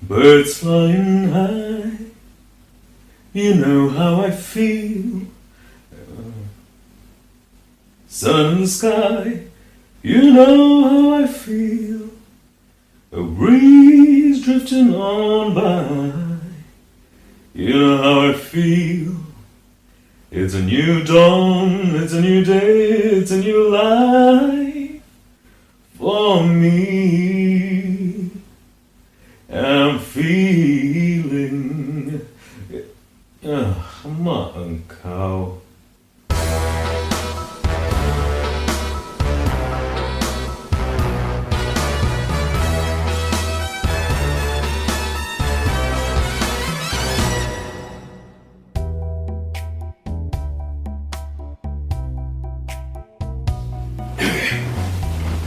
Birds flying high, you know how I feel. Sun in the sky, you know how I feel. A breeze drifting on by, you know how I feel. It's a new dawn, it's a new day, it's a new life for me. I'm feeling, come on, cow.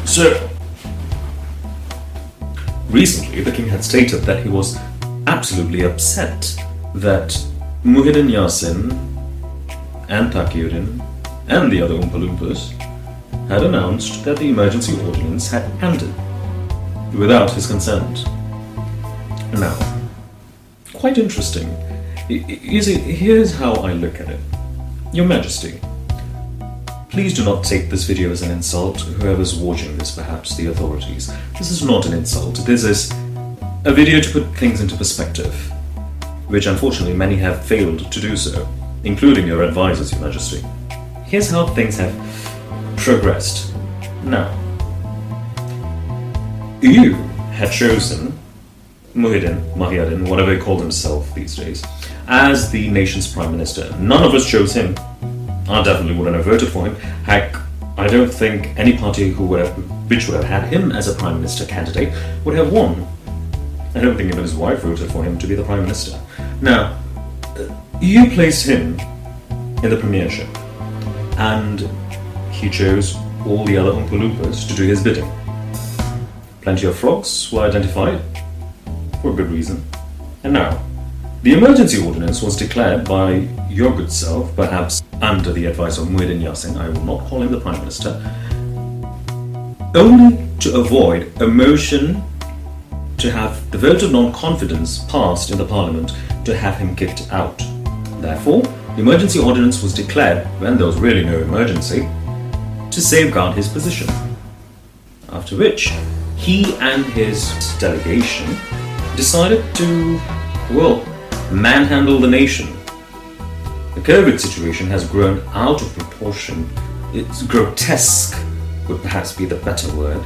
So, recently the king had stated that he was absolutely upset that Muhyiddin Yassin and Taqiyuddin and the other Oompa Loompas had announced that the emergency ordinance had ended without his consent. Now, quite interesting. You see, here's how I look at it. Your Majesty, please do not take this video as an insult. Whoever's watching this, perhaps the authorities. This is not an insult. This is a video to put things into perspective, which unfortunately many have failed to do so, including your advisors, Your Majesty. Here's how things have progressed. Now, you had chosen Muhyiddin, whatever he called himself these days, as the nation's Prime Minister. None of us chose him. I definitely wouldn't have voted for him. Heck, I don't think any party which would have had him as a Prime Minister candidate would have won. I don't think even his wife voted for him to be the Prime Minister. Now, you placed him in the premiership, and he chose all the other Oompa Loompas to do his bidding. Plenty of frogs were identified, for a good reason. And now, the emergency ordinance was declared by your good self, perhaps under the advice of Muhyiddin Yassin, I will not call him the Prime Minister, only to avoid a motion to have the vote of non-confidence passed in the Parliament to have him kicked out. Therefore, the emergency ordinance was declared when there was really no emergency to safeguard his position. After which, he and his delegation decided to, manhandle the nation. The COVID situation has grown out of proportion. It's grotesque, would perhaps be the better word.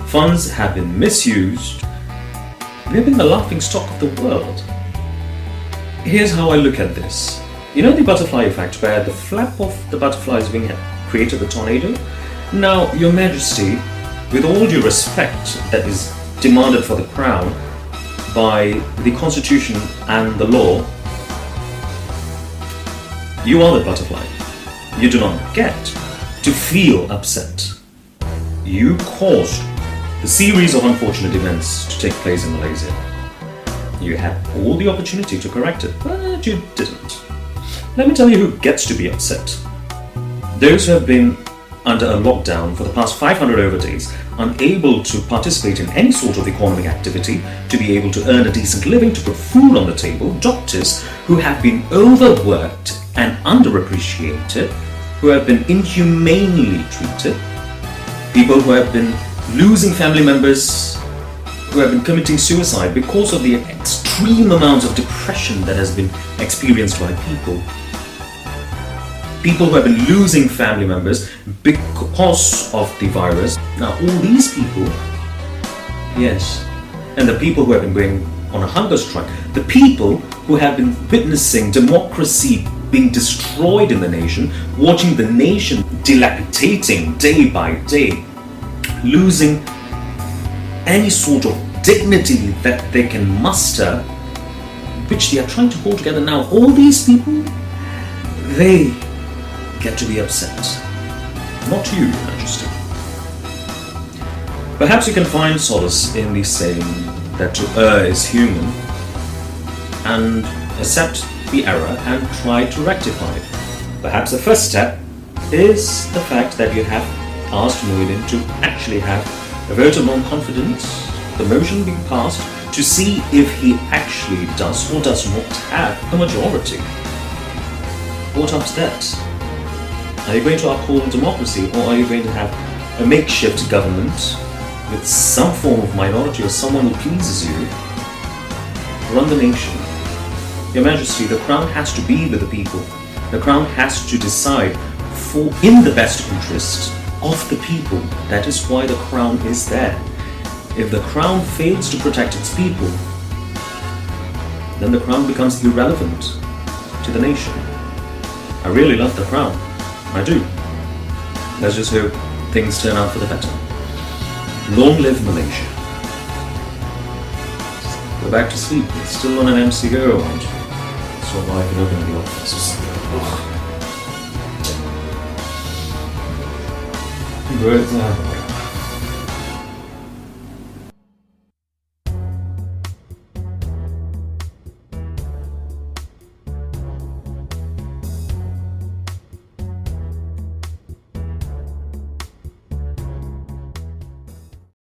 Funds have been misused. We have been the laughing stock of the world. Here's how I look at this. You know the butterfly effect, where the flap of the butterfly's wing had created the tornado? Now, Your Majesty, with all due respect that is demanded for the crown by the Constitution and the law, you are the butterfly. You do not get to feel upset. You caused the series of unfortunate events to take place in Malaysia. You had all the opportunity to correct it, but you didn't. Let me tell you who gets to be upset. Those who have been under a lockdown for the past 500 over days, unable to participate in any sort of economic activity, to be able to earn a decent living, to put food on the table, doctors who have been overworked and underappreciated, who have been inhumanely treated, people who have been losing family members, who have been committing suicide because of the extreme amount of depression that has been experienced by people. People who have been losing family members because of the virus. Now, all these people, yes, and the people who have been going on a hunger strike, the people who have been witnessing democracy being destroyed in the nation, watching the nation dilapidating day by day, losing any sort of dignity that they can muster, which they are trying to hold together now. All these people, they get to be upset. Not you, Your Majesty. Perhaps you can find solace in the saying that to err is human, and accept the error and try to rectify it. Perhaps the first step is the fact that you have asked Muhyiddin to actually have a vote of non-confidence the motion being passed to see if he actually does or does not have a majority. What of that? Are you going to uphold democracy, or are you going to have a makeshift government with some form of minority or someone who pleases you run the nation? Your Majesty, the crown has to be with the people. The crown has to decide in the best interest of the people. That is why the crown is there. If the crown fails to protect its people, then the crown becomes irrelevant to the nation. I really love the crown. I do. Let's just hope things turn out for the better. Long live Malaysia. Go back to sleep. It's still on an MCO, aren't you? So I can open the office or something. Good.